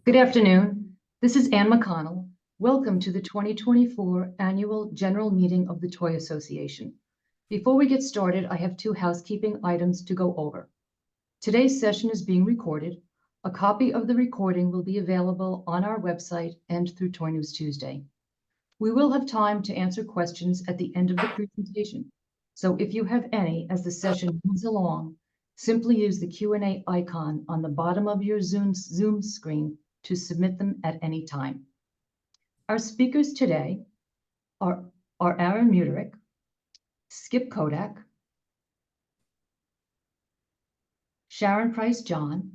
Good afternoon. This is Ann McConnell. Welcome to the 2024 Annual General Meeting of the Toy Association. Before we get started, I have two housekeeping items to go over. Today's session is being recorded. A copy of the recording will be available on our website and through Toy News Tuesday. We will have time to answer questions at the end of the presentation. So if you have any as the session moves along, simply use the Q&A icon on the bottom of your Zoom screen to submit them at any time. Our speakers today are Aaron Muterick, Skip Kodak, Sharon Price John,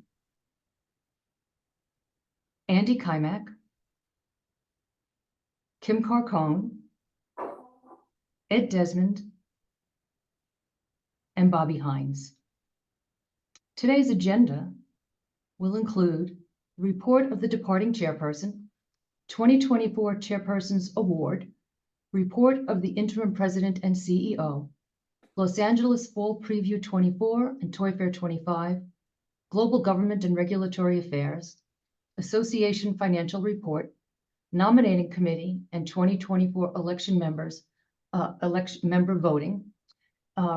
Andy Kymak, Kim Carcone, Ed Desmond, and Bobby Hines. Today's agenda will include the report of the departing chairperson, 2024 Chairperson's Award, report of the interim president and CEO, Los Angeles Fall Preview 24 and Toy Fair 25, Global Government and Regulatory Affairs, Association Financial Report, Nominating Committee and 2024 election members, member voting,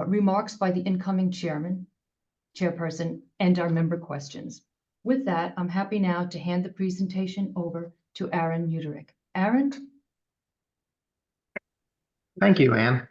remarks by the incoming chairperson, and our member questions. With that, I'm happy now to hand the presentation over to Aaron Muterick. Aaron? Thank you, Ann.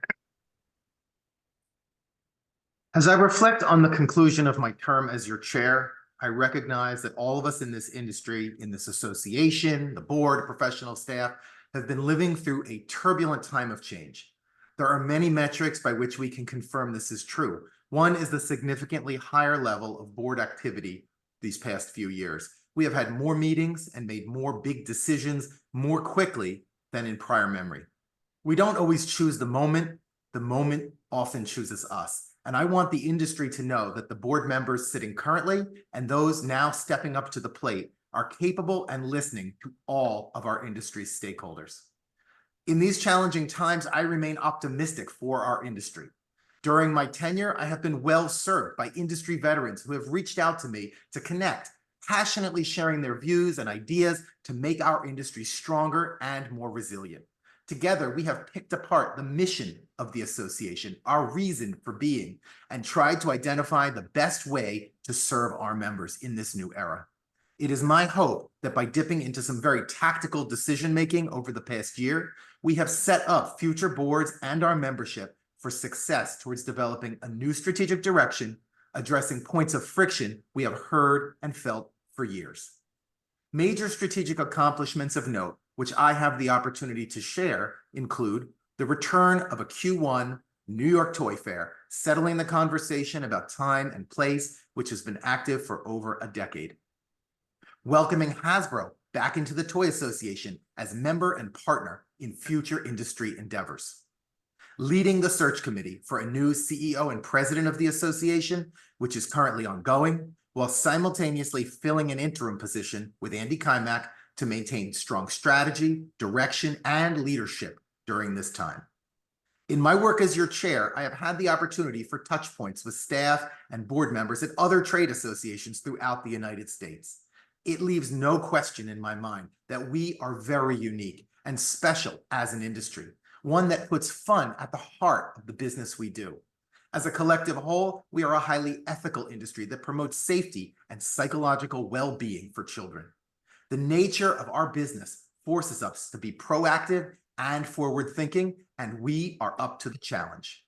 As I reflect on the conclusion of my term as your chair, I recognize that all of us in this industry, in this association, the board, professional staff, have been living through a turbulent time of change. There are many metrics by which we can confirm this is true. One is the significantly higher level of board activity these past few years. We have had more meetings and made more big decisions more quickly than in prior memory. We don't always choose the moment often chooses us. And I want the industry to know that the board members sitting currently and those now stepping up to the plate are capable and listening to all of our industry stakeholders. In these challenging times, I remain optimistic for our industry. During my tenure, I have been well served by industry veterans who have reached out to me to connect, passionately sharing their views and ideas to make our industry stronger and more resilient. Together, we have picked apart the mission of the association, our reason for being, and tried to identify the best way to serve our members in this new era. It is my hope that by dipping into some very tactical decision-making over the past year, we have set up future boards and our membership for success towards developing a new strategic direction, addressing points of friction we have heard and felt for years. Major strategic accomplishments of note, which I have the opportunity to share, include the return of a Q1 New York Toy Fair, settling the conversation about time and place, which has been active for over a decade. Welcoming Hasbro back into the Toy Association as member and partner in future industry endeavors. Leading the search committee for a new CEO and president of the association, which is currently ongoing, while simultaneously filling an interim position with Andy Kymak to maintain strong strategy, direction, and leadership during this time. In my work as your chair, I have had the opportunity for touch points with staff and board members at other trade associations throughout the United States. It leaves no question in my mind that we are very unique and special as an industry, one that puts fun at the heart of the business we do. As a collective whole, we are a highly ethical industry that promotes safety and psychological well-being for children. The nature of our business forces us to be proactive and forward-thinking, and we are up to the challenge.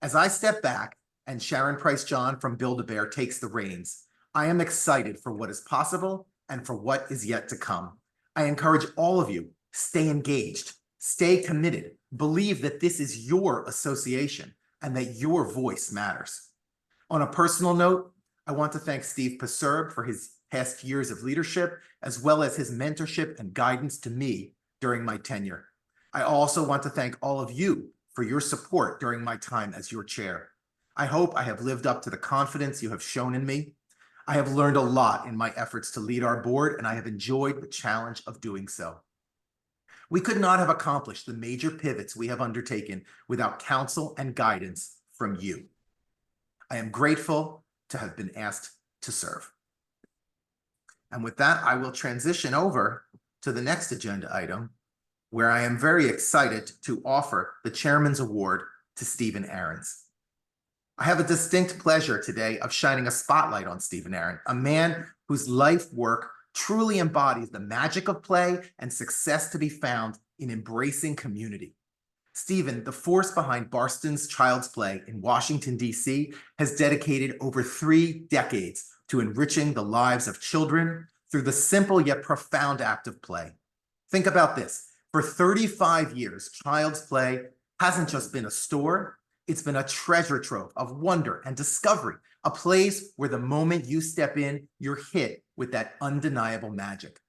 As I step back and Sharon Price John from Build-A-Bear takes the reins, I am excited for what is possible and for what is yet to come. I encourage all of you, stay engaged, stay committed, believe that this is your association and that your voice matters. On a personal note, I want to thank Steve Pasurb for his past years of leadership, as well as his mentorship and guidance to me during my tenure. I also want to thank all of you for your support during my time as your chair. I hope I have lived up to the confidence you have shown in me. I have learned a lot in my efforts to lead our board, and I have enjoyed the challenge of doing so. We could not have accomplished the major pivots we have undertaken without counsel and guidance from you. I am grateful to have been asked to serve. And with that, I will transition over to the next agenda item, where I am very excited to offer the Chairman's Award to Stephen Ahrens. I have a distinct pleasure today of shining a spotlight on Stephen Ahrens, a man whose life work truly embodies the magic of play and success to be found in embracing community. Stephen, the force behind Barston's Child's Play in Washington, D.C., has dedicated over 3 decades to enriching the lives of children through the simple yet profound act of play. Think about this. For 35 years, Child's Play hasn't just been a store, it's been a treasure trove of wonder and discovery, a place where the moment you step in, you're hit with that undeniable magic.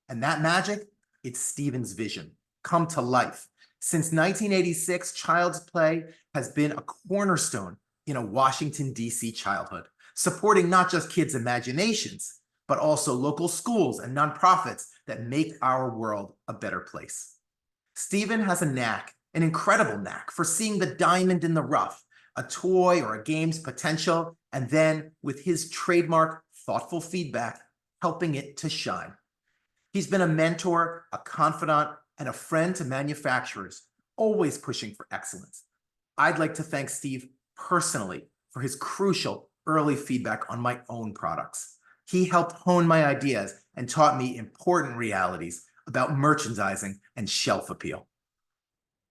And that magic, it's Stephen's vision, come to life. Since 1986, Child's Play has been a cornerstone in a Washington, D.C. childhood, supporting not just kids' imaginations, but also local schools and nonprofits that make our world a better place. Stephen has a knack, an incredible knack, for seeing the diamond in the rough, a toy or a game's potential, and then, with his trademark thoughtful feedback, helping it to shine. He's been a mentor, a confidant, and a friend to manufacturers, always pushing for excellence. I'd like to thank Steve personally for his crucial early feedback on my own products. He helped hone my ideas and taught me important realities about merchandising and shelf appeal.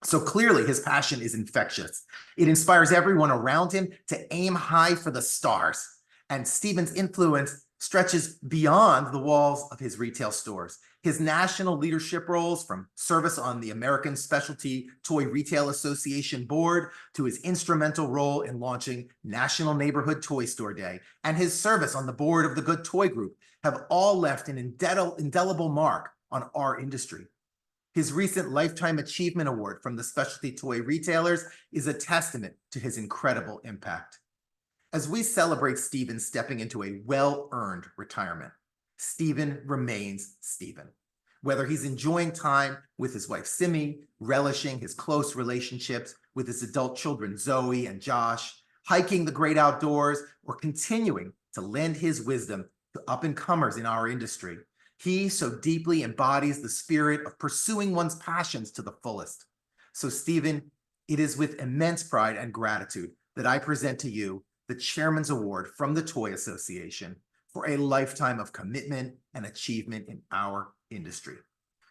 So clearly his passion is infectious. It inspires everyone around him to aim high for the stars. And Stephen's influence stretches beyond the walls of his retail stores. His national leadership roles, from service on the American Specialty Toy Retail Association board to his instrumental role in launching National Neighborhood Toy Store Day, and his service on the board of the Good Toy Group, have all left an indelible mark on our industry. His recent Lifetime Achievement Award from the Specialty Toy Retailers is a testament to his incredible impact. As we celebrate Stephen stepping into a well-earned retirement, Stephen remains Stephen. Whether he's enjoying time with his wife Simi, relishing his close relationships with his adult children Zoe and Josh, hiking the great outdoors, or continuing to lend his wisdom to up-and-comers in our industry, he so deeply embodies the spirit of pursuing one's passions to the fullest. So Stephen, it is with immense pride and gratitude that I present to you the Chairman's Award from the Toy Association for a lifetime of commitment and achievement in our industry.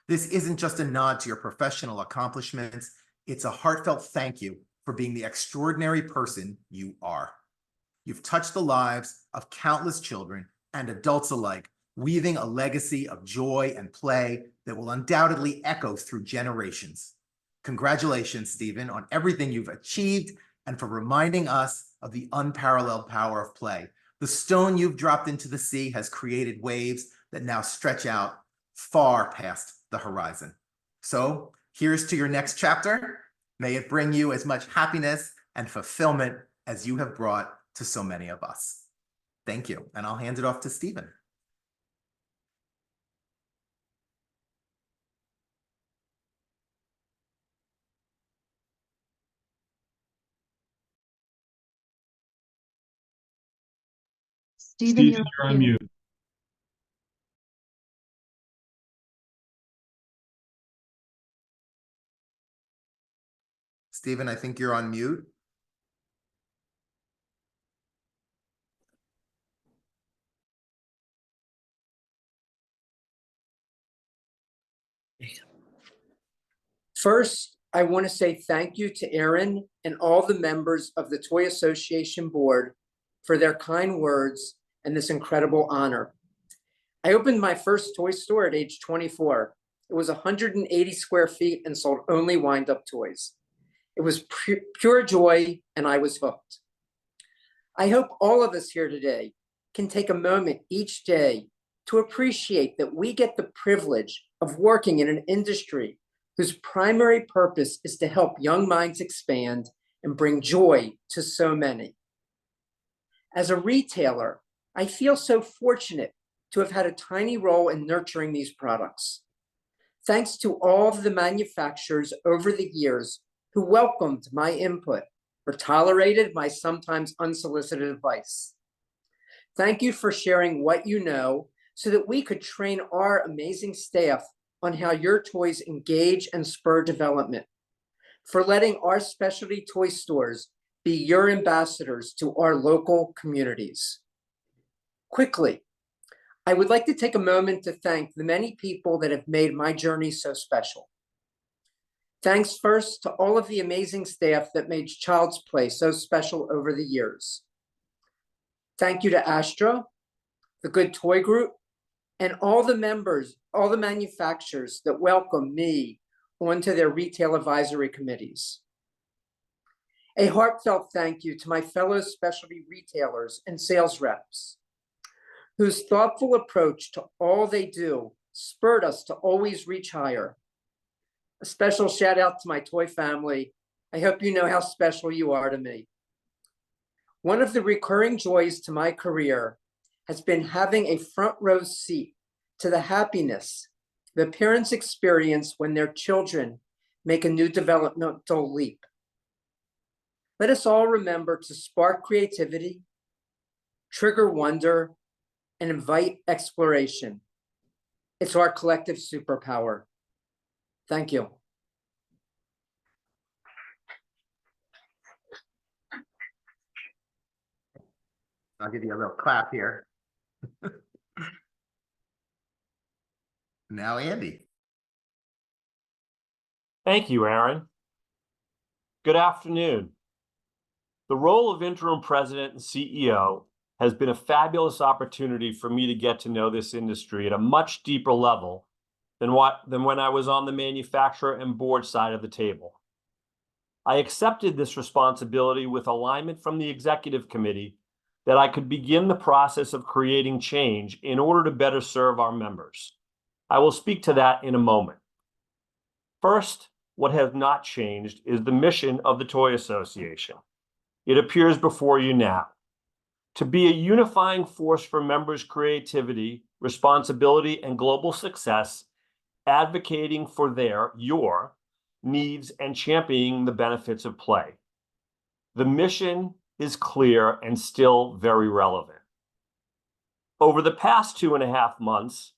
This isn't just a nod to your professional accomplishments, it's a heartfelt thank you for being the extraordinary person you are. You've touched the lives of countless children and adults alike, weaving a legacy of joy and play that will undoubtedly echo through generations. Congratulations, Stephen, on everything you've achieved and for reminding us of the unparalleled power of play. The stone you've dropped into the sea has created waves that now stretch out far past the horizon. So here's to your next chapter. May it bring you as much happiness and fulfillment as you have brought to so many of us. Thank you, and I'll hand it off to Stephen. Stephen, Stephen, you're on mute. Stephen, I think you're on mute. First, I want to say thank you to Aaron and all the members of the Toy Association board for their kind words and this incredible honor. I opened my first toy store at age 24. It was 180 square feet and sold only wind-up toys. It was pure joy, and I was hooked. I hope all of us here today can take a moment each day to appreciate that we get the privilege of working in an industry whose primary purpose is to help young minds expand and bring joy to so many. As a retailer, I feel so fortunate to have had a tiny role in nurturing these products. Thanks to all of the manufacturers over the years who welcomed my input or tolerated my sometimes unsolicited advice. Thank you for sharing what you know so that we could train our amazing staff on how your toys engage and spur development, for letting our specialty toy stores be your ambassadors to our local communities. Quickly, I would like to take a moment to thank the many people that have made my journey so special. Thanks first to all of the amazing staff that made Child's Play so special over the years. Thank you to Astra, the Good Toy Group, and all the members, all the manufacturers that welcome me onto their retail advisory committees. A heartfelt thank you to my fellow specialty retailers and sales reps, whose thoughtful approach to all they do spurred us to always reach higher. A special shout out to my toy family. I hope you know how special you are to me. One of the recurring joys to my career has been having a front row seat to the happiness the parents experience when their children make a new developmental leap. Let us all remember to spark creativity, trigger wonder, and invite exploration. It's our collective superpower. Thank you. I'll give you a little clap here. Now, Andy. Thank you, Aaron. Good afternoon. The role of interim president and CEO has been a fabulous opportunity for me to get to know this industry at a much deeper level than when I was on the manufacturer and board side of the table. I accepted this responsibility with alignment from the executive committee that I could begin the process of creating change in order to better serve our members. I will speak to that in a moment. First, what has not changed is the mission of the Toy Association. It appears before you now. To be a unifying force for members' creativity, responsibility, and global success, advocating for your needs and championing the benefits of play. The mission is clear and still very relevant. Over the past 2.5 months,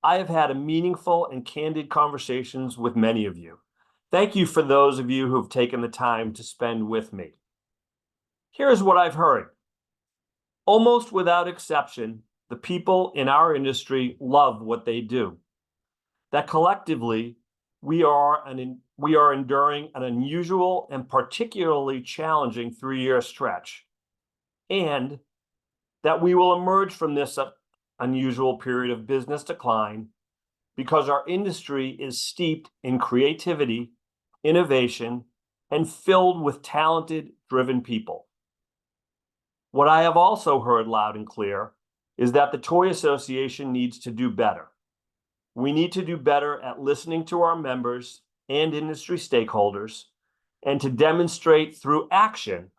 I have had a meaningful and candid conversations with many of you. Thank you for those of you who have taken the time to spend with me. Here's what I've heard. Almost without exception, the people in our industry love what they do. That collectively, we are enduring an unusual and particularly challenging 3-year stretch, and that we will emerge from this unusual period of business decline because our industry is steeped in creativity, innovation, and filled with talented, driven people. What I have also heard loud and clear is that the Toy Association needs to do better. We need to do better at listening to our members and industry stakeholders, and to demonstrate through action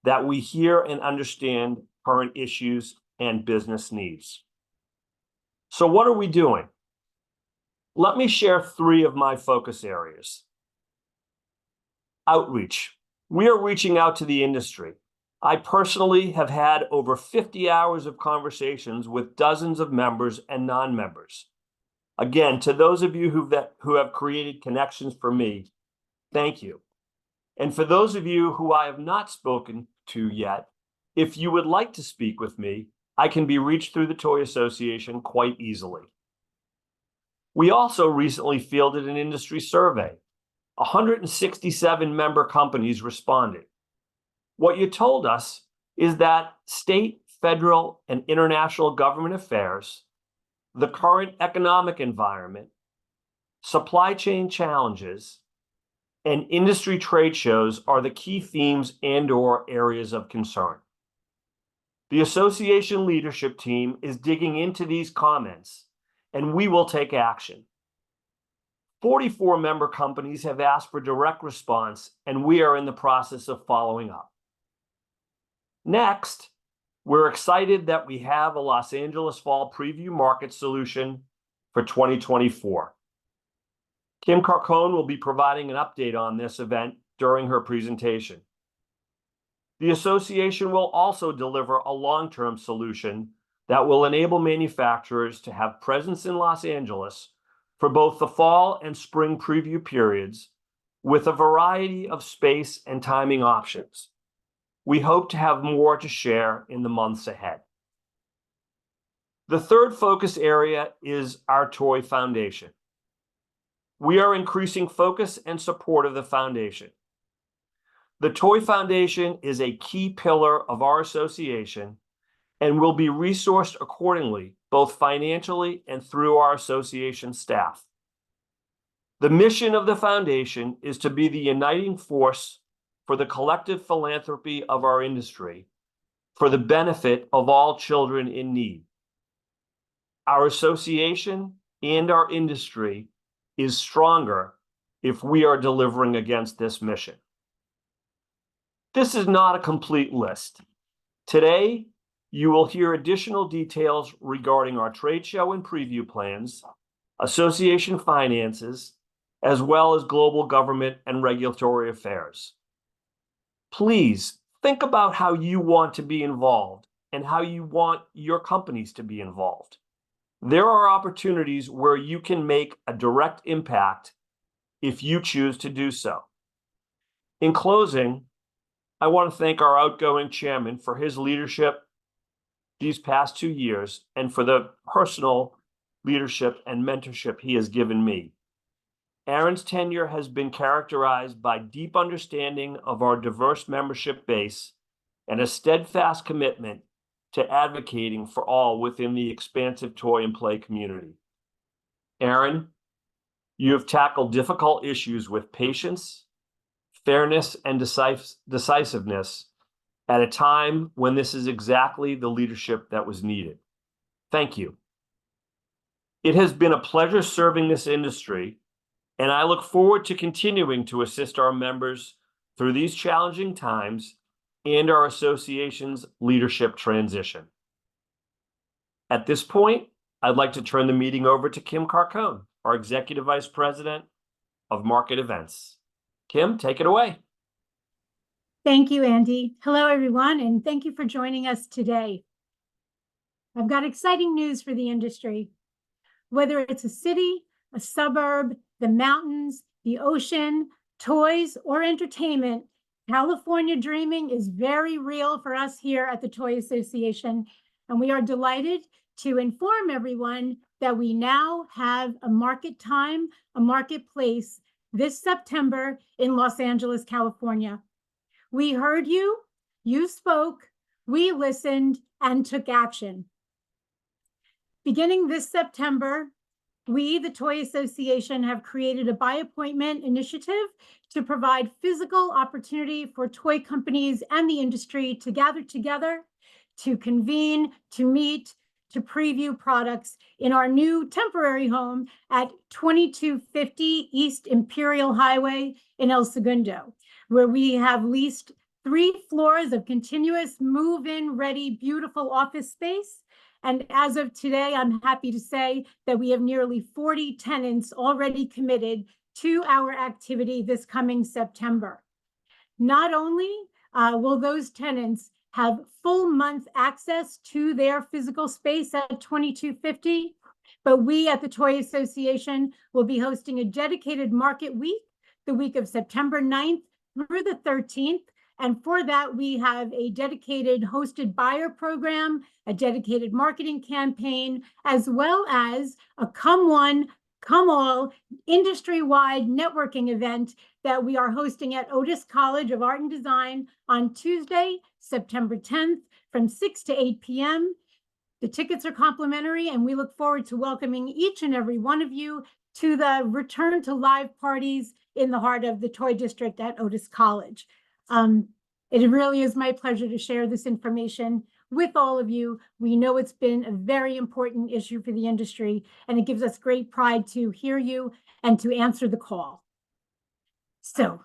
that we hear and understand current issues and business needs. So what are we doing? Let me share 3 of my focus areas. Outreach. We are reaching out to the industry. I personally have had over 50 hours of conversations with dozens of members and non-members. Again, to those of you who have created connections for me, thank you. And for those of you who I have not spoken to yet, if you would like to speak with me, I can be reached through the Toy Association quite easily. We also recently fielded an industry survey. 167 member companies responded. What you told us is that state, federal, and international government affairs, the current economic environment, supply chain challenges, and industry trade shows are the key themes and/or areas of concern. The association leadership team is digging into these comments, and we will take action. 44 member companies have asked for direct response, and we are in the process of following up. Next, we're excited that we have a Los Angeles Fall Preview Market solution for 2024. Kim Carcone will be providing an update on this event during her presentation. The association will also deliver a long-term solution that will enable manufacturers to have presence in Los Angeles for both the fall and spring preview periods with a variety of space and timing options. We hope to have more to share in the months ahead. The third focus area is our Toy Foundation. We are increasing focus and support of the foundation. The Toy Foundation is a key pillar of our association and will be resourced accordingly, both financially and through our association staff. The mission of the foundation is to be the uniting force for the collective philanthropy of our industry for the benefit of all children in need. Our association and our industry is stronger if we are delivering against this mission. This is not a complete list. Today, you will hear additional details regarding our trade show and preview plans, association finances, as well as global government and regulatory affairs. Please think about how you want to be involved and how you want your companies to be involved. There are opportunities where you can make a direct impact if you choose to do so. In closing, I want to thank our outgoing chairman for his leadership these past 2 years and for the personal leadership and mentorship he has given me. Aaron's tenure has been characterized by deep understanding of our diverse membership base and a steadfast commitment to advocating for all within the expansive toy and play community. Aaron, you have tackled difficult issues with patience, fairness, and decisiveness at a time when this is exactly the leadership that was needed. Thank you. It has been a pleasure serving this industry, and I look forward to continuing to assist our members through these challenging times and our association's leadership transition. At this point, I'd like to turn the meeting over to Kim Carcone, our Executive Vice President of Market Events. Kim, take it away. Thank you, Andy. Hello, everyone, and thank you for joining us today. I've got exciting news for the industry. Whether it's a city, a suburb, the mountains, the ocean, toys, or entertainment, California dreaming is very real for us here at the Toy Association, and we are delighted to inform everyone that we now have a market time, a marketplace this September in Los Angeles, California. We heard you, you spoke, we listened, and took action. Beginning this September, we, the Toy Association, have created a by appointment initiative to provide physical opportunity for toy companies and the industry to gather together, to convene, to meet, to preview products in our new temporary home at 2250 East Imperial Highway in El Segundo, where we have leased 3 floors of continuous move-in ready, beautiful office space. And as of today, I'm happy to say that we have nearly 40 tenants already committed to our activity this coming September. Not only will those tenants have full month access to their physical space at 2250, but we at the Toy Association will be hosting a dedicated market week, the week of September 9th through the 13th. And for that, we have a dedicated hosted buyer program, a dedicated marketing campaign, as well as a come one, come all industry-wide networking event that we are hosting at Otis College of Art and Design on Tuesday, September 10th from 6 to 8 p.m. The tickets are complimentary, and we look forward to welcoming each and every one of you to the return to live parties in the heart of the Toy District at Otis College. It really is my pleasure to share this information with all of you. We know it's been a very important issue for the industry, and it gives us great pride to hear you and to answer the call. So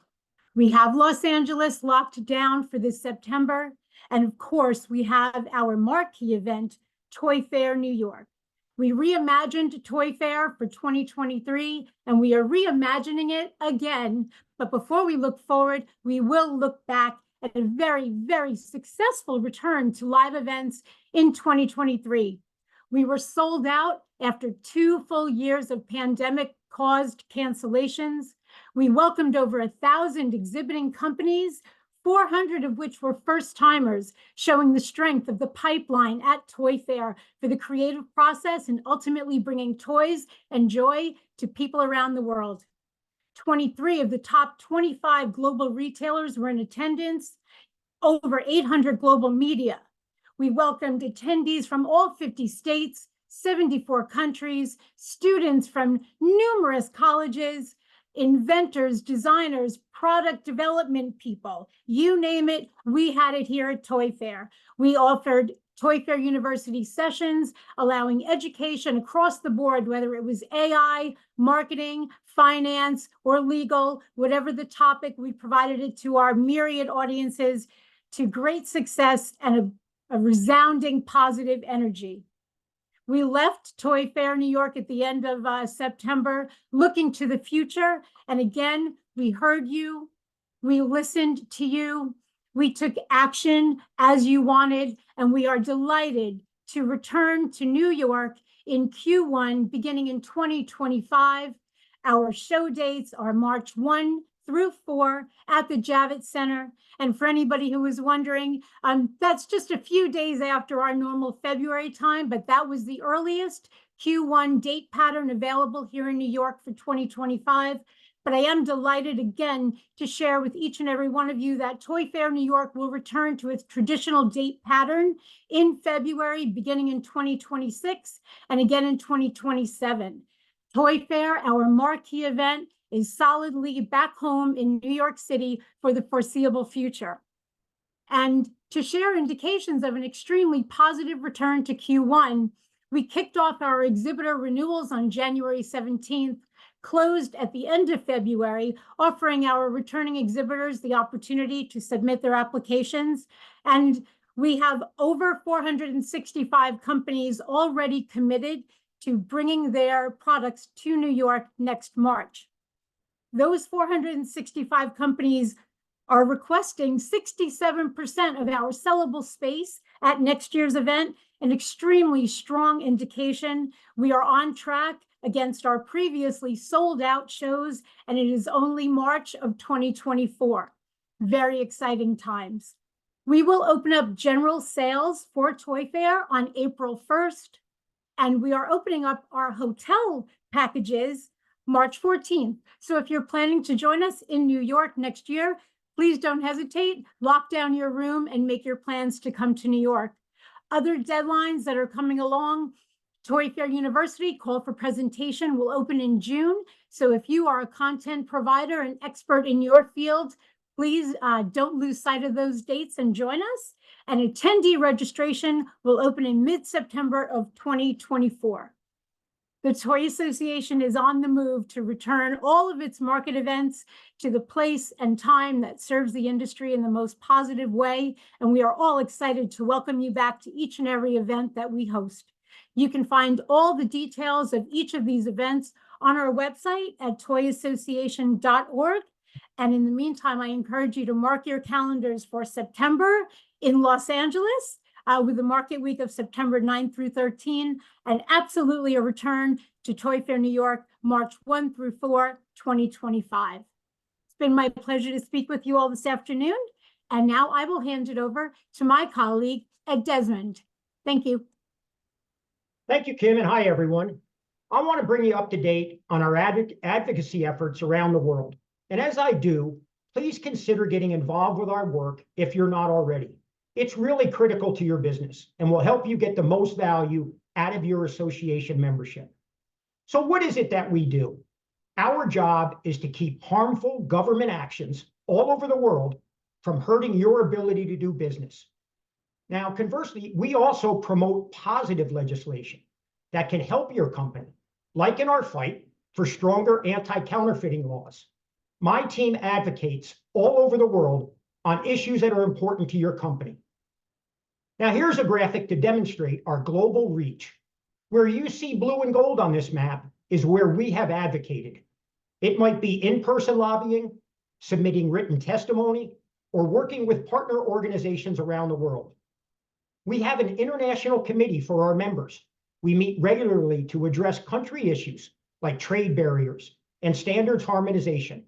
we have Los Angeles locked down for this September. And of course, we have our marquee event, Toy Fair New York. We reimagined Toy Fair for 2023, and we are reimagining it again. But before we look forward, we will look back and a very, very successful return to live events in 2023. We were sold out after 2 full years of pandemic-caused cancellations. We welcomed over 1,000 exhibiting companies, 400 of which were first-timers, showing the strength of the pipeline at Toy Fair for the creative process and ultimately bringing toys and joy to people around the world. 23 of the top 25 global retailers were in attendance, over 800 global media. We welcomed attendees from all 50 states, 74 countries, students from numerous colleges, inventors, designers, product development people, you name it, we had it here at Toy Fair. We offered Toy Fair University sessions, allowing education across the board, whether it was AI, marketing, finance, or legal, whatever the topic, we provided it to our myriad audiences to great success and a resounding positive energy. We left Toy Fair New York at the end of September, looking to the future. And again, we heard you, we listened to you, we took action as you wanted, and we are delighted to return to New York in Q1, beginning in 2025. Our show dates are March 1 through 4 at the Javits Center. And for anybody who was wondering, that's just a few days after our normal February time, but that was the earliest Q1 date pattern available here in New York for 2025. But I am delighted again to share with each and every one of you that Toy Fair New York will return to its traditional date pattern in February, beginning in 2026 and again in 2027. Toy Fair, our marquee event, is solidly back home in New York City for the foreseeable future. And to share indications of an extremely positive return to Q1, we kicked off our exhibitor renewals on January 17th, closed at the end of February, offering our returning exhibitors the opportunity to submit their applications. And we have over 465 companies already committed to bringing their products to New York next March. Those 465 companies are requesting 67% of our sellable space at next year's event, an extremely strong indication. We are on track against our previously sold out shows, and it is only March of 2024. Very exciting times. We will open up general sales for Toy Fair on April 1st, and we are opening up our hotel packages March 14th. So if you're planning to join us in New York next year, please don't hesitate, lock down your room and make your plans to come to New York. Other deadlines that are coming along, Toy Fair University call for presentation will open in June. So if you are a content provider and expert in your field, please don't lose sight of those dates and join us. And attendee registration will open in mid-September of 2024. The Toy Association is on the move to return all of its market events to the place and time that serves the industry in the most positive way, and we are all excited to welcome you back to each and every event that we host. You can find all the details of each of these events on our website at toyassociation.org. And in the meantime, I encourage you to mark your calendars for September in Los Angeles, with the market week of September 9 through 13, and absolutely a return to Toy Fair New York, March 1 through 4, 2025. It's been my pleasure to speak with you all this afternoon, and now I will hand it over to my colleague, Ed Desmond. Thank you. Thank you, Kim, and hi, everyone. I want to bring you up to date on our advocacy efforts around the world. And as I do, please consider getting involved with our work if you're not already. It's really critical to your business and will help you get the most value out of your association membership. So what is it that we do? Our job is to keep harmful government actions all over the world from hurting your ability to do business. Now, conversely, we also promote positive legislation that can help your company, like in our fight for stronger anti-counterfeiting laws. My team advocates all over the world on issues that are important to your company. Now, here's a graphic to demonstrate our global reach. Where you see blue and gold on this map is where we have advocated. It might be in-person lobbying, submitting written testimony, or working with partner organizations around the world. We have an international committee for our members. We meet regularly to address country issues like trade barriers and standards harmonization.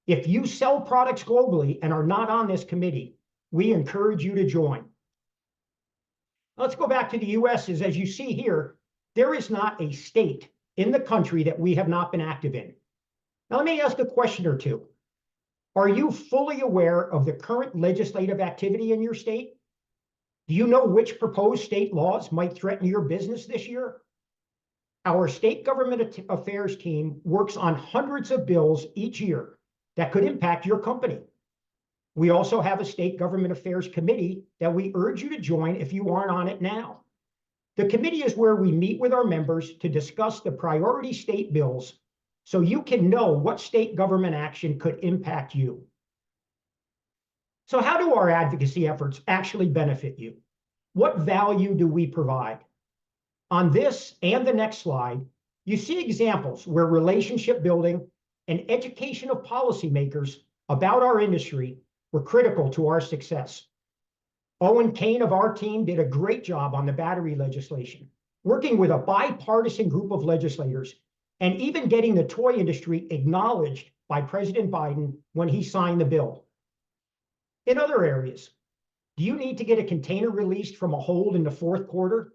If you sell products globally and are not on this committee, we encourage you to join. Let's go back to the US. As you see here, there is not a state in the country that we have not been active in. Now, let me ask a question or two. Are you fully aware of the current legislative activity in your state? Do you know which proposed state laws might threaten your business this year? Our state government affairs team works on hundreds of bills each year that could impact your company. We also have a state government affairs committee that we urge you to join if you aren't on it now. The committee is where we meet with our members to discuss the priority state bills so you can know what state government action could impact you. So how do our advocacy efforts actually benefit you? What value do we provide? On this and the next slide, you see examples where relationship building and education of policymakers about our industry were critical to our success. Owen Kane of our team did a great job on the battery legislation, working with a bipartisan group of legislators and even getting the toy industry acknowledged by President Biden when he signed the bill. In other areas, do you need to get a container released from a hold in the fourth quarter?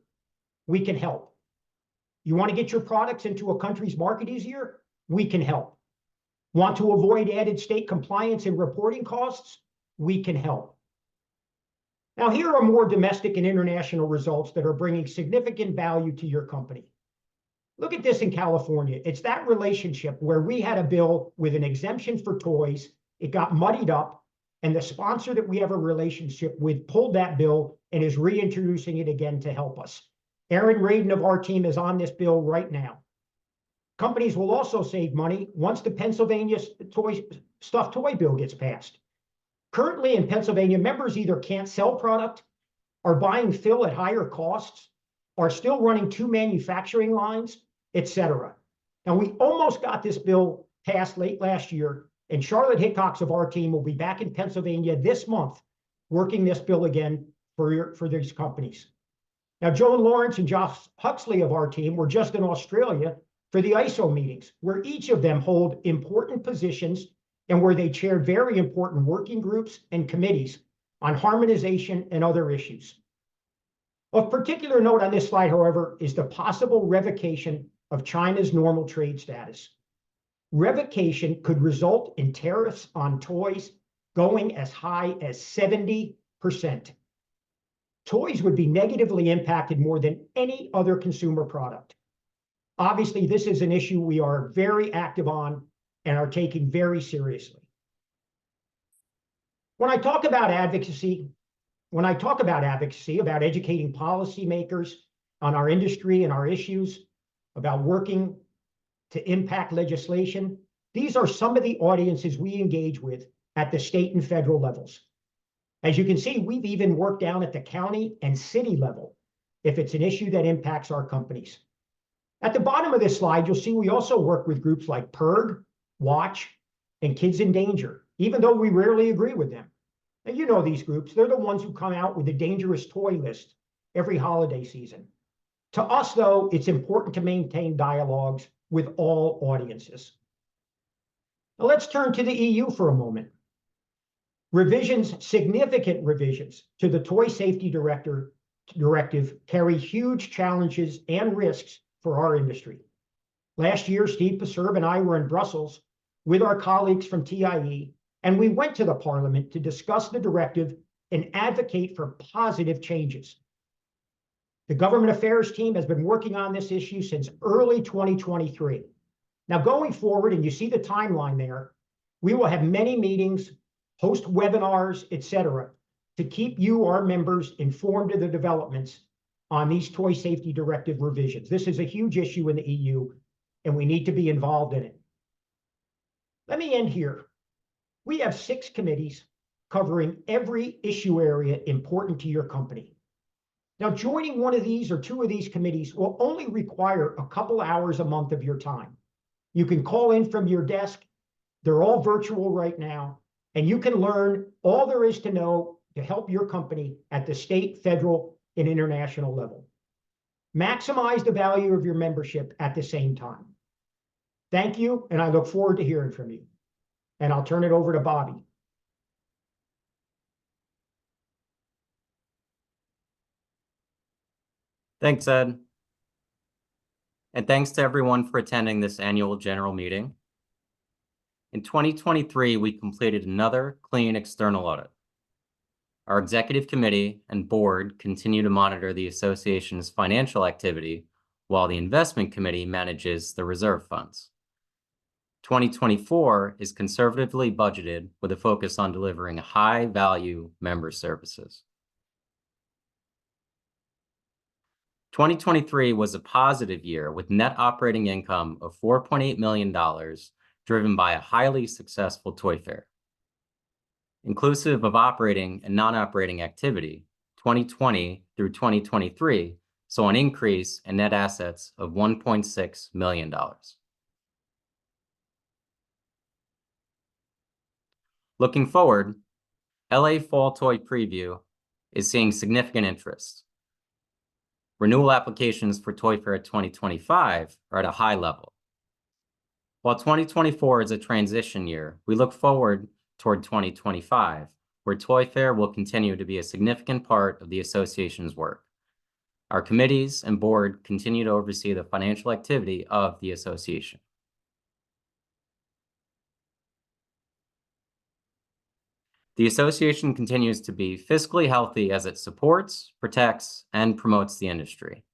We can help. You want to get your products into a country's market easier? We can help. Want to avoid added state compliance and reporting costs? We can help. Now, here are more domestic and international results that are bringing significant value to your company. Look at this in California. It's that relationship where we had a bill with an exemption for toys. It got muddied up, and the sponsor that we have a relationship with pulled that bill and is reintroducing it again to help us. Aaron Radin of our team is on this bill right now. Companies will also save money once the Pennsylvania stuffed toy bill gets passed. Currently in Pennsylvania, members either can't sell product, are buying fill at higher costs, are still running 2 manufacturing lines, etc. And we almost got this bill passed late last year, and Charlotte Hickox of our team will be back in Pennsylvania this month working this bill again for these companies. Now, Joan Lawrence and Josh Huxley of our team were just in Australia for the ISO meetings, where each of them hold important positions and where they chaired very important working groups and committees on harmonization and other issues. Of particular note on this slide, however, is the possible revocation of China's normal trade status. Revocation could result in tariffs on toys going as high as 70%. Toys would be negatively impacted more than any other consumer product. Obviously, this is an issue we are very active on and are taking very seriously. When I talk about advocacy, about educating policymakers on our industry and our issues, about working to impact legislation, these are some of the audiences we engage with at the state and federal levels. As you can see, we've even worked down at the county and city level if it's an issue that impacts our companies. At the bottom of this slide, you'll see we also work with groups like PIRG, Watch, and Kids in Danger, even though we rarely agree with them. And you know these groups, they're the ones who come out with the dangerous toy list every holiday season. To us, though, it's important to maintain dialogues with all audiences. Now let's turn to the EU for a moment. Significant revisions to the Toy Safety Directive carry huge challenges and risks for our industry. Last year, Steve Paserb and I were in Brussels with our colleagues from TIE, and we went to the Parliament to discuss the directive and advocate for positive changes. The government affairs team has been working on this issue since early 2023. Now, going forward, and you see the timeline there, we will have many meetings, host webinars, etc., to keep you, our members, informed of the developments on these Toy Safety Directive revisions. This is a huge issue in the EU, and we need to be involved in it. Let me end here. We have 6 committees covering every issue area important to your company. Now, joining one of these or 2 of these committees will only require a couple hours a month of your time. You can call in from your desk. They're all virtual right now, and you can learn all there is to know to help your company at the state, federal, and international level. Maximize the value of your membership at the same time. Thank you, and I look forward to hearing from you. And I'll turn it over to Bobby. Thanks, Ed. And thanks to everyone for attending this annual general meeting. In 2023, we completed another clean external audit. Our executive committee and board continue to monitor the association's financial activity, while the investment committee manages the reserve funds. 2024 is conservatively budgeted with a focus on delivering high-value member services. 2023 was a positive year with net operating income of $4.8 million, driven by a highly successful toy fair. Inclusive of operating and non-operating activity, 2020 through 2023 saw an increase in net assets of $1.6 million. Looking forward, LA Fall Toy Preview is seeing significant interest. Renewal applications for Toy Fair 2025 are at a high level. While 2024 is a transition year, we look forward toward 2025, where Toy Fair will continue to be a significant part of the association's work. Our committees and board continue to oversee the financial activity of the association. The association continues to be fiscally healthy as it supports, protects, and promotes the industry.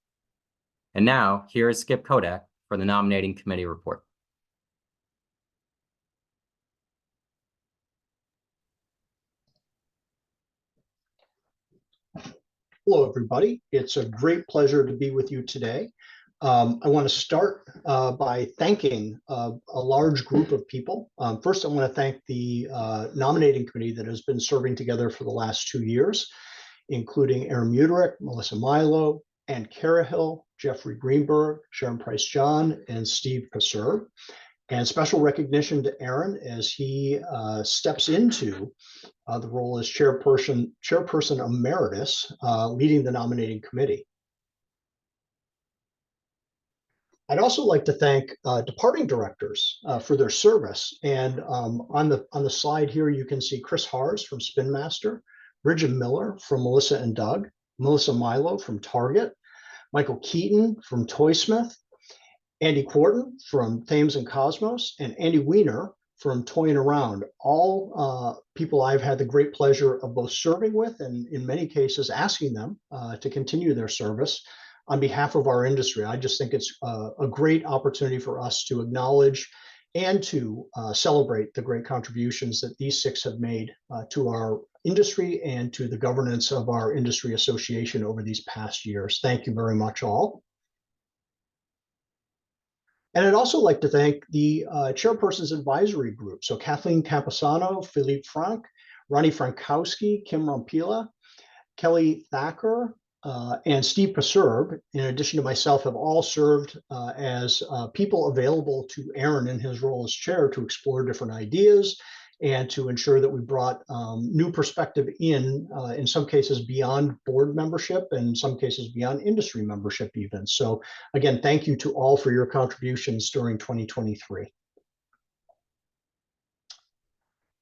And now, here is Skip Kodak for the nominating committee report. Hello, everybody. It's a great pleasure to be with you today. I want to start by thanking a large group of people. First, I want to thank the nominating committee that has been serving together for the last 2 years, including Aaron Muterick, Melissa Milo, Ann Carahill, Jeffrey Greenberg, Sharon Price-John, and Steve Passer. And special recognition to Aaron as he steps into the role as chairperson emeritus, leading the nominating committee. I'd also like to thank departing directors for their service. And on the slide here, you can see Chris Hars from Spin Master, Bridget Miller from Melissa and Doug, Melissa Milo from Target, Michael Keaton from Toysmith, Andy Quarton from Thames and Cosmos, and Andy Weiner from Toyin' Around, all people I've had the great pleasure of both serving with and in many cases asking them to continue their service on behalf of our industry. I just think it's a great opportunity for us to acknowledge and to celebrate the great contributions that these 6 have made to our industry and to the governance of our industry association over these past years. Thank you very much all. And I'd also like to thank the Chairperson's Advisory Group. So Kathleen Camposano, Philippe Frank, Ronnie Frankowski, Kim Rompila, Kelly Thacker, and Steve Passer, in addition to myself, have all served as people available to Aaron in his role as chair to explore different ideas and to ensure that we brought new perspective in some cases beyond board membership and in some cases beyond industry membership even. So again, thank you to all for your contributions during 2023.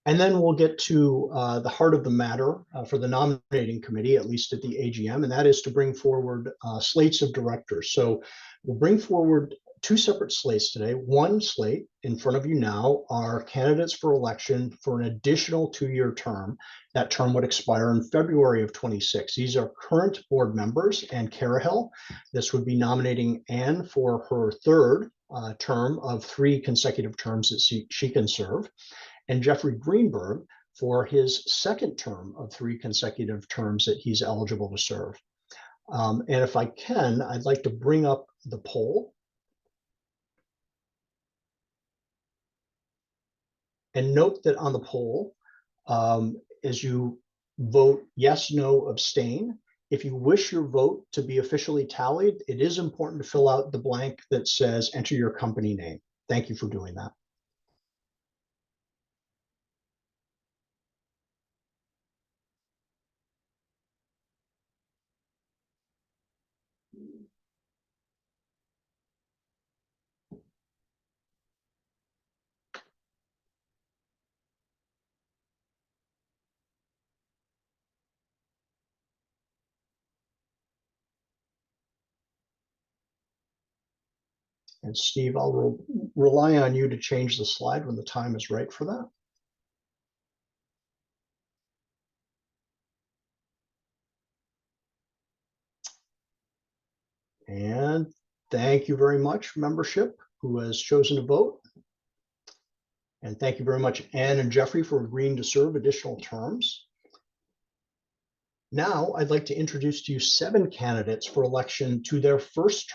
And then we'll get to the heart of the matter for the nominating committee, at least at the AGM, and that is to bring forward slates of directors. So we'll bring forward 2 separate slates today. One slate in front of you now are candidates for election for an additional 2-year term. That term would expire in February of 26. These are current board members. Ann Carahill. This would be nominating Ann for her 3rd term of 3 consecutive terms that she can serve. And Jeffrey Greenberg for his 2nd term of 3 consecutive terms that he's eligible to serve. And if I can, I'd like to bring up the poll. And note that on the poll, as you vote yes, no, abstain, if you wish your vote to be officially tallied, it is important to fill out the blank that says enter your company name. Thank you for doing that. And Steve, I'll rely on you to change the slide when the time is right for that. And thank you very much, membership, who has chosen to vote. And thank you very much, Ann and Jeffrey, for agreeing to serve additional terms. Now, I'd like to introduce to you 7 candidates for election to their first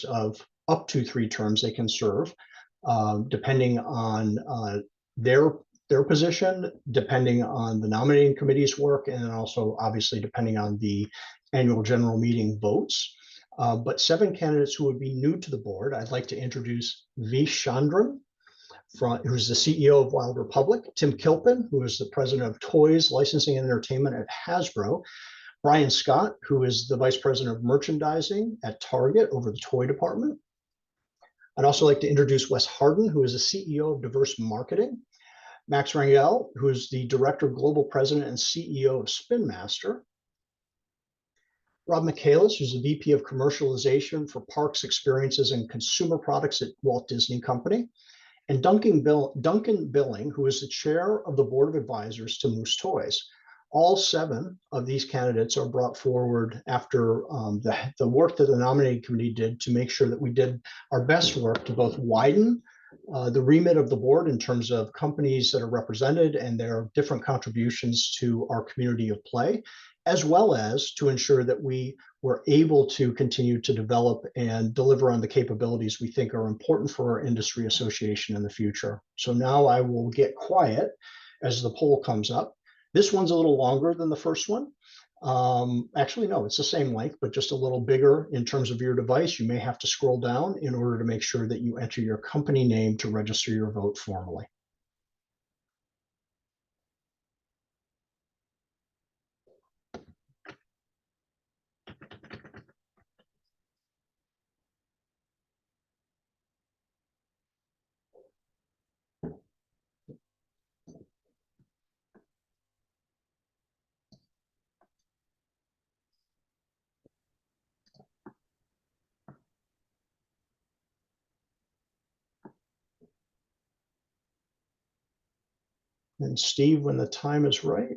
of up to 3 terms they can serve, depending on their position, depending on the nominating committee's work, and then also obviously depending on the annual general meeting votes. But 7 candidates who would be new to the board. I'd like to introduce V. Chandran, who's the CEO of Wild Republic, Tim Kilpin, who is the president of Toys, Licensing and Entertainment at Hasbro, Brian Scott, who is the vice president of merchandising at Target over the toy department. I'd also like to introduce Wes Harden, who is the CEO of Diverse Marketing, Max Rangel, who is the director, global president and CEO of Spin Master, Rob Michaelis, who's the VP of commercialization for parks, experiences, and consumer products at Walt Disney Company, and Duncan Billing, who is the chair of the board of advisors to Moose Toys. All 7 of these candidates are brought forward after the work that the nominating committee did to make sure that we did our best work to both widen the remit of the board in terms of companies that are represented and their different contributions to our community of play, as well as to ensure that we were able to continue to develop and deliver on the capabilities we think are important for our industry association in the future. So now I will get quiet as the poll comes up. This one's a little longer than the first one. Actually, no, it's the same length, but just a little bigger in terms of your device. You may have to scroll down in order to make sure that you enter your company name to register your vote formally. And Steve, when the time is right.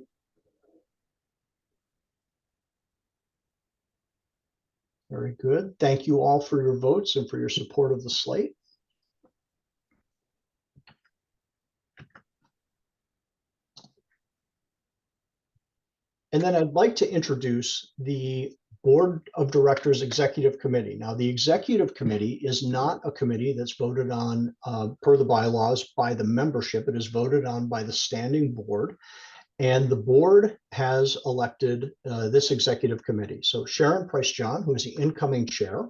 Very good. Thank you all for your votes and for your support of the slate. And then I'd like to introduce the Board of Directors Executive Committee. Now, the Executive Committee is not a committee that's voted on per the bylaws by the membership. It is voted on by the standing board. And the board has elected this executive committee. So Sharon Price-John, who is the incoming chair,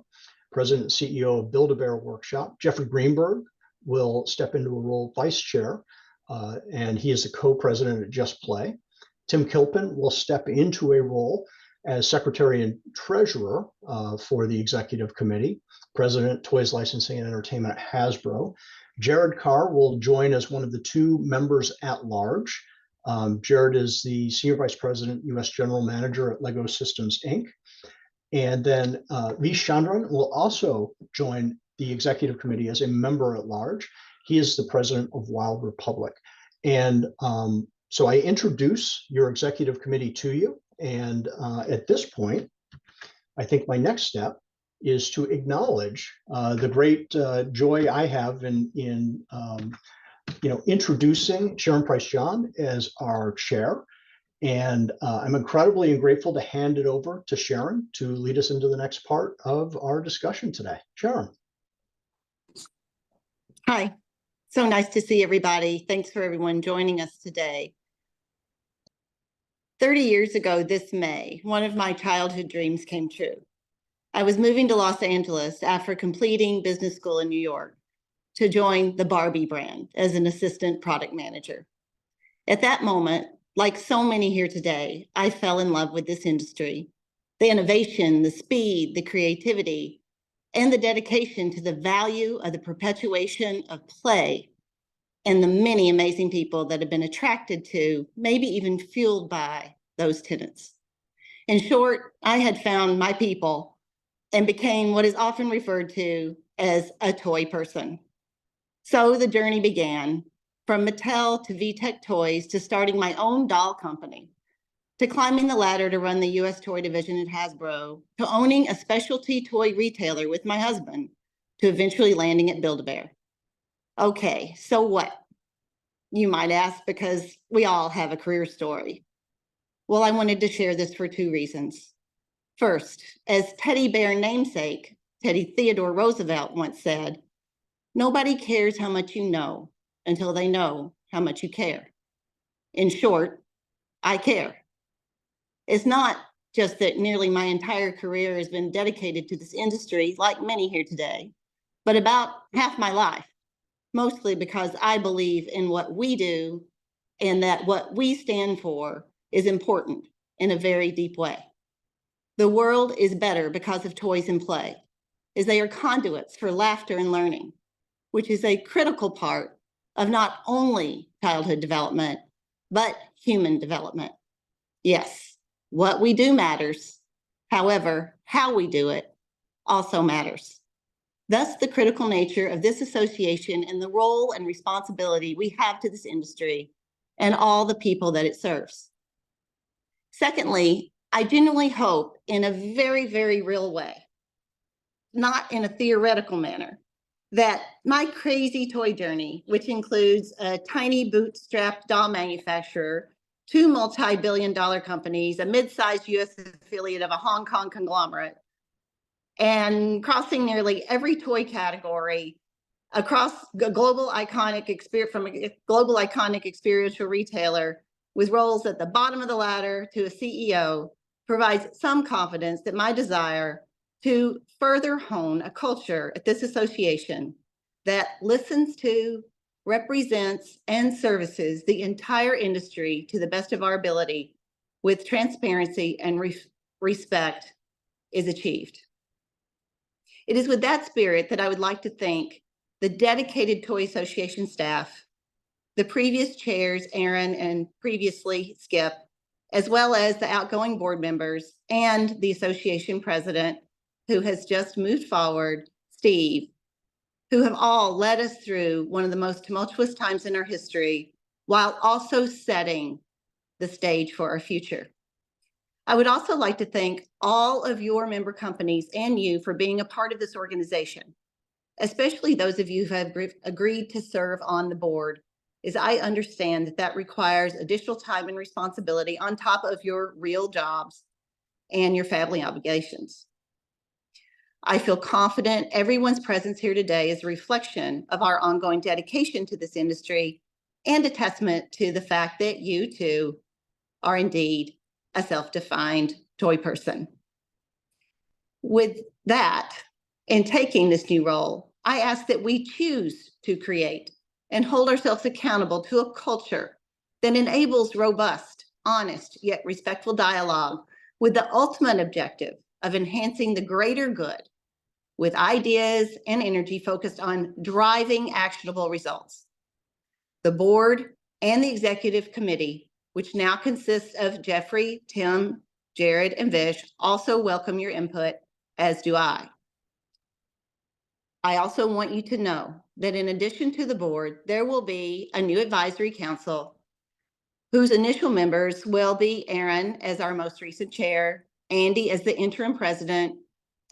president and CEO of Build-A-Bear Workshop. Jeffrey Greenberg will step into a role of vice chair, and he is the co-president at Just Play. Tim Kilpin will step into a role as secretary and treasurer for the executive committee, president, Toys, Licensing and Entertainment at Hasbro. Jared Carr will join as one of the 2 members at large. Jared is the Senior Vice President, U.S. General Manager at Lego Systems, Inc. And then V. Chandran will also join the Executive Committee as a member at large. He is the President of Wild Republic. And so I introduce your Executive Committee to you. And at this point, I think my next step is to acknowledge the great joy I have in introducing Sharon Price-John as our chair. And I'm incredibly grateful to hand it over to Sharon to lead us into the next part of our discussion today. Sharon. Hi, so nice to see everybody. Thanks for everyone joining us today. 30 years ago this May, one of my childhood dreams came true. I was moving to Los Angeles after completing business school in New York to join the Barbie brand as an assistant product manager. At that moment, like so many here today, I fell in love with this industry, the innovation, the speed, the creativity, and the dedication to the value of the perpetuation of play and the many amazing people that have been attracted to, maybe even fueled by, those tenets. In short, I had found my people and became what is often referred to as a toy person. So the journey began, from Mattel to VTech Toys to starting my own doll company, to climbing the ladder to run the US toy division at Hasbro, to owning a specialty toy retailer with my husband, to eventually landing at Build-A-Bear. Okay, so what? You might ask, because we all have a career story. Well, I wanted to share this for two reasons. First, as teddy bear namesake, Teddy Theodore Roosevelt once said, "Nobody cares how much you know until they know how much you care." In short, I care. It's not just that nearly my entire career has been dedicated to this industry, like many here today, but about half my life, mostly because I believe in what we do and that what we stand for is important in a very deep way. The world is better because of toys and play, as they are conduits for laughter and learning, which is a critical part of not only childhood development, but human development. Yes, what we do matters. However, how we do it also matters. Thus, the critical nature of this association and the role and responsibility we have to this industry and all the people that it serves. Secondly, I genuinely hope in a very, very real way, not in a theoretical manner, that my crazy toy journey, which includes a tiny bootstrapped doll manufacturer, 2 multi-billion-dollar companies, a mid-sized US affiliate of a Hong Kong conglomerate, and crossing nearly every toy category across a global iconic experiential retailer with roles at the bottom of the ladder to a CEO, provides some confidence that my desire to further hone a culture at this association that listens to, represents, and services the entire industry to the best of our ability with transparency and respect is achieved. It is with that spirit that I would like to thank the dedicated Toy Association staff, the previous chairs, Aaron and previously Skip, as well as the outgoing board members and the association president, who has just moved forward, Steve, who have all led us through one of the most tumultuous times in our history, while also setting the stage for our future. I would also like to thank all of your member companies and you for being a part of this organization, especially those of you who have agreed to serve on the board, as I understand that that requires additional time and responsibility on top of your real jobs and your family obligations. I feel confident everyone's presence here today is a reflection of our ongoing dedication to this industry and a testament to the fact that you too are indeed a self-defined toy person. With that, in taking this new role, I ask that we choose to create and hold ourselves accountable to a culture that enables robust, honest, yet respectful dialogue with the ultimate objective of enhancing the greater good with ideas and energy focused on driving actionable results. The board and the executive committee, which now consists of Jeffrey, Tim, Jared, and Vish, also welcome your input, as do I. I also want you to know that in addition to the board, there will be a new advisory council whose initial members will be Aaron as our most recent chair, Andy as the interim president,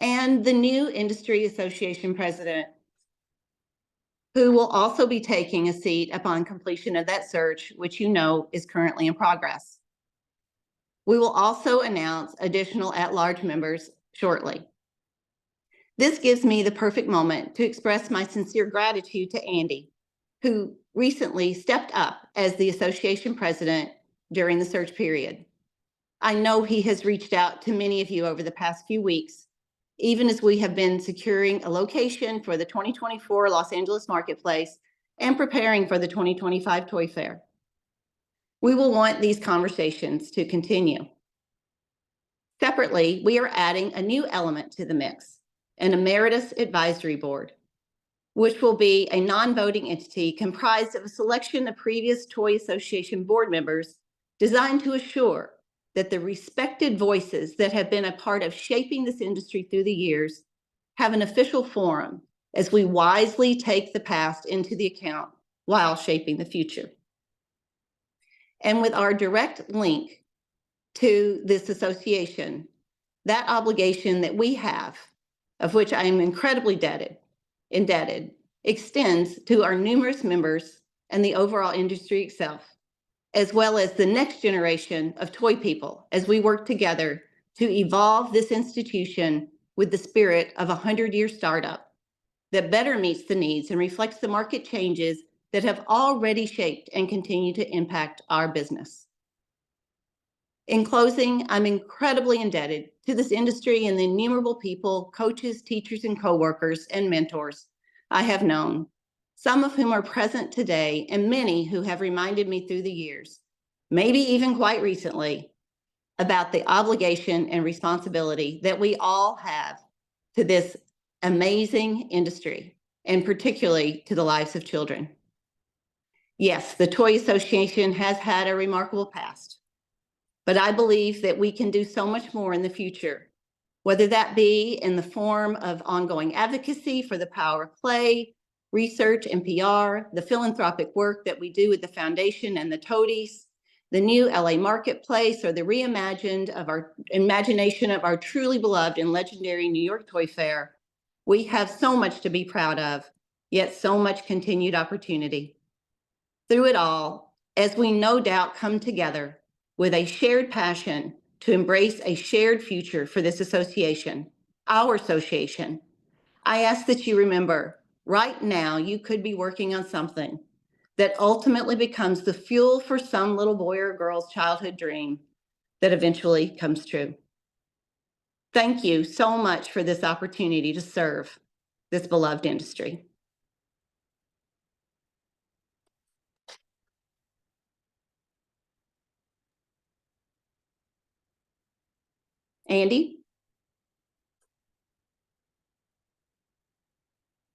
and the new industry association president, who will also be taking a seat upon completion of that search, which you know is currently in progress. We will also announce additional at-large members shortly. This gives me the perfect moment to express my sincere gratitude to Andy, who recently stepped up as the association president during the search period. I know he has reached out to many of you over the past few weeks, even as we have been securing a location for the 2024 Los Angeles Marketplace and preparing for the 2025 Toy Fair. We will want these conversations to continue. Separately, we are adding a new element to the mix, an emeritus advisory board, which will be a non-voting entity comprised of a selection of previous Toy Association board members designed to assure that the respected voices that have been a part of shaping this industry through the years have an official forum as we wisely take the past into the account while shaping the future. And with our direct link to this association, that obligation that we have, of which I am incredibly indebted, extends to our numerous members and the overall industry itself, as well as the next generation of toy people as we work together to evolve this institution with the spirit of a 100-year startup that better meets the needs and reflects the market changes that have already shaped and continue to impact our business. In closing, I'm incredibly indebted to this industry and the innumerable people, coaches, teachers, and coworkers and mentors I have known, some of whom are present today and many who have reminded me through the years, maybe even quite recently, about the obligation and responsibility that we all have to this amazing industry, and particularly to the lives of children. Yes, the Toy Association has had a remarkable past, but I believe that we can do so much more in the future, whether that be in the form of ongoing advocacy for the power of play, research and PR, the philanthropic work that we do with the foundation and the toadies, the new LA marketplace, or the reimagination of our truly beloved and legendary New York Toy Fair. We have so much to be proud of, yet so much continued opportunity. Through it all, as we no doubt come together with a shared passion to embrace a shared future for this association, our association, I ask that you remember, right now you could be working on something that ultimately becomes the fuel for some little boy or girl's childhood dream that eventually comes true. Thank you so much for this opportunity to serve this beloved industry. Andy?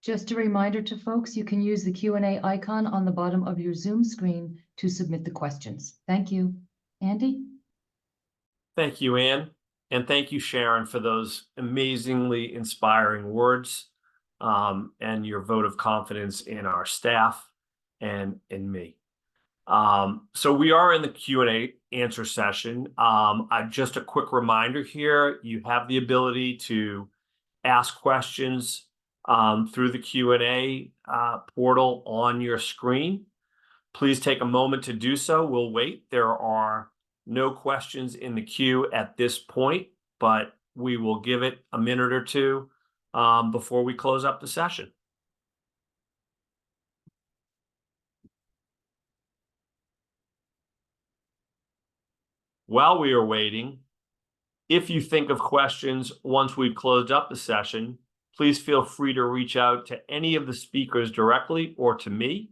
Just a reminder to folks, you can use the Q&A icon on the bottom of your Zoom screen to submit the questions. Thank you. Andy? Thank you, Ann. And thank you, Sharon, for those amazingly inspiring words and your vote of confidence in our staff and in me. So we are in the Q&A answer session. Just a quick reminder here, you have the ability to ask questions through the Q&A portal on your screen. Please take a moment to do so. We'll wait. There are no questions in the queue at this point, but we will give it a minute or two before we close up the session. While we are waiting, if you think of questions once we've closed up the session, please feel free to reach out to any of the speakers directly or to me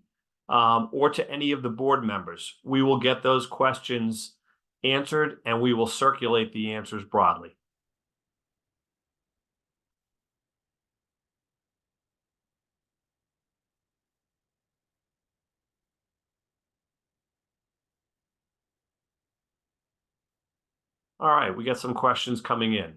or to any of the board members. We will get those questions answered and we will circulate the answers broadly. All right, we got some questions coming in.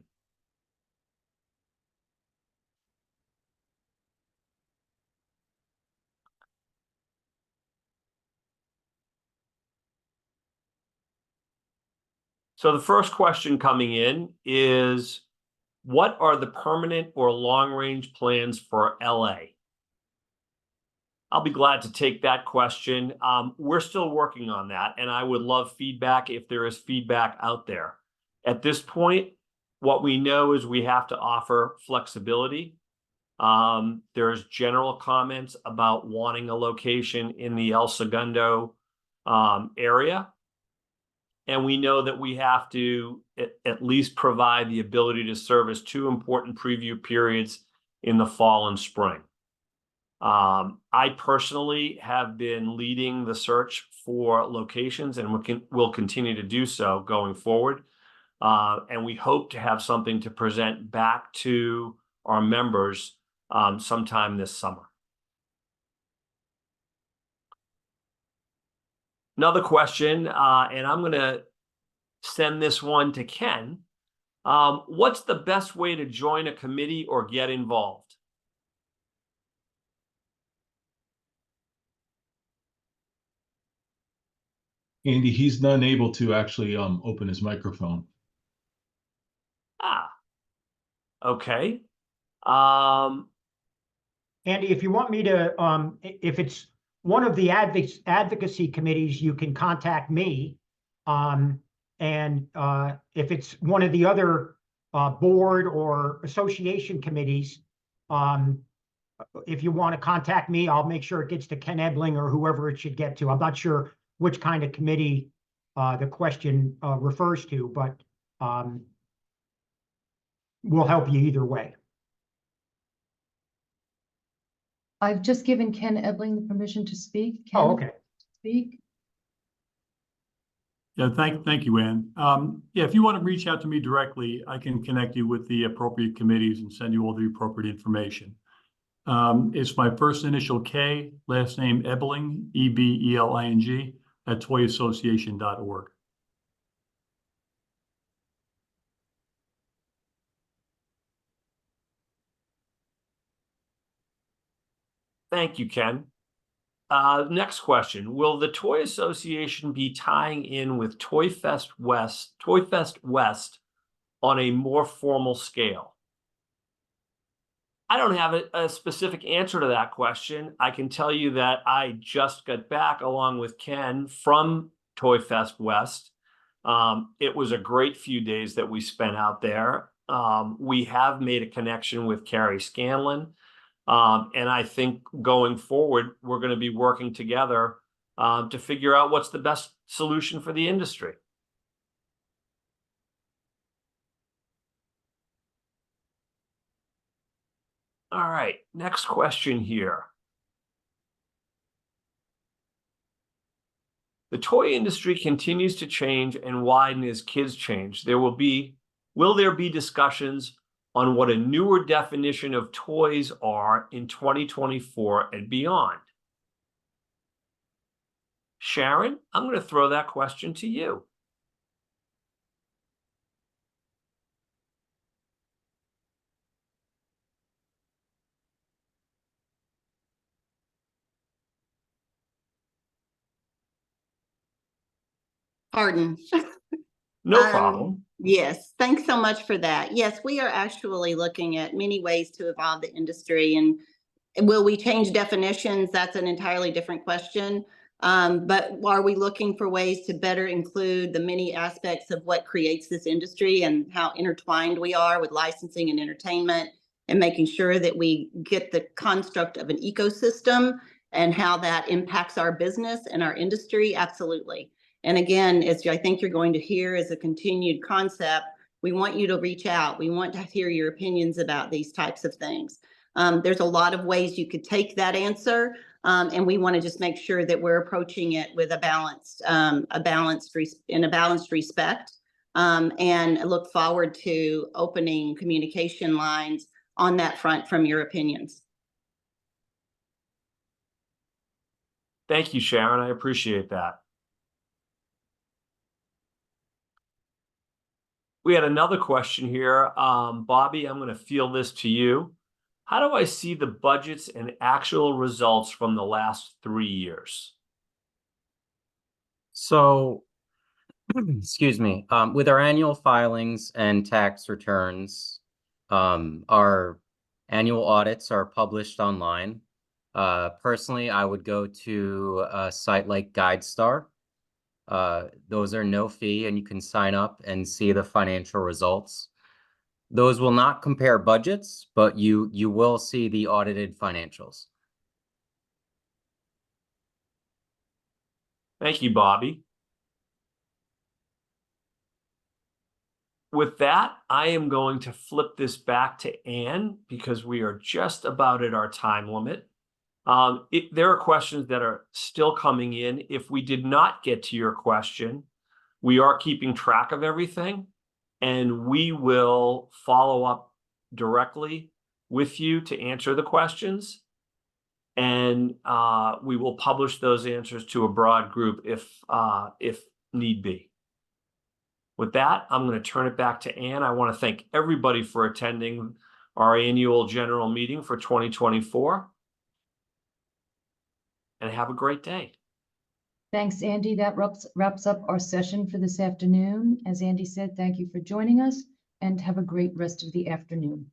So the first question coming in is, what are the permanent or long-range plans for LA? I'll be glad to take that question. We're still working on that, and I would love feedback if there is feedback out there. At this point, what we know is we have to offer flexibility. There's general comments about wanting a location in the El Segundo area. And we know that we have to at least provide the ability to service 2 important preview periods in the fall and spring. I personally have been leading the search for locations and will continue to do so going forward. And we hope to have something to present back to our members sometime this summer. Another question, and I'm going to send this one to Ken. What's the best way to join a committee or get involved? Andy, he's not able to actually open his microphone. Ah, okay. Um, Andy, if you want me to, if it's one of the advocacy committees, you can contact me. And if it's one of the other board or association committees, if you want to contact me, I'll make sure it gets to Ken Ebling or whoever it should get to. I'm not sure which kind of committee the question refers to, but we'll help you either way. I've just given Ken Ebling the permission to speak. Ken, Oh, okay. speak. Yeah, thank you, Ann. Yeah, if you want to reach out to me directly, I can connect you with the appropriate committees and send you all the appropriate information. It's my first initial K, last name Ebling, E-B-E-L-I-N-G, at toyassociation.org. Thank you, Ken. Next question. Will the Toy Association be tying in with Toy Fest West on a more formal scale? I don't have a specific answer to that question. I can tell you that I just got back along with Ken from Toy Fest West. It was a great few days that we spent out there. We have made a connection with Carrie Scanlon. And I think going forward, we're going to be working together to figure out what's the best solution for the industry. All right, next question here. The toy industry continues to change and widen as kids change. Will there be discussions on what a newer definition of toys are in 2024 and beyond? Sharon, I'm going to throw that question to you. Pardon. No problem. Yes, thanks so much for that. Yes, we are actually looking at many ways to evolve the industry. And will we change definitions? That's an entirely different question. But are we looking for ways to better include the many aspects of what creates this industry and how intertwined we are with licensing and entertainment, and making sure that we get the construct of an ecosystem and how that impacts our business and our industry? Absolutely. And again, as I think you're going to hear as a continued concept, we want you to reach out. We want to hear your opinions about these types of things. There's a lot of ways you could take that answer, and we want to just make sure that we're approaching it with a balanced respect, and look forward to opening communication lines on that front from your opinions. Thank you, Sharon. I appreciate that. We had another question here. Bobby, I'm going to field this to you. How do I see the budgets and actual results from the last 3 years? So, excuse me, with our annual filings and tax returns, our annual audits are published online. Personally, I would go to a site like GuideStar. Those are no fee, and you can sign up and see the financial results. Those will not compare budgets, but you will see the audited financials. Thank you, Bobby. With that, I am going to flip this back to Ann because we are just about at our time limit. There are questions that are still coming in. If we did not get to your question, we are keeping track of everything, and we will follow up directly with you to answer the questions. And we will publish those answers to a broad group if need be. With that, I'm going to turn it back to Ann. I want to thank everybody for attending our annual general meeting for 2024. And have a great day. Thanks, Andy. That wraps up our session for this afternoon. As Andy said, thank you for joining us and have a great rest of the afternoon.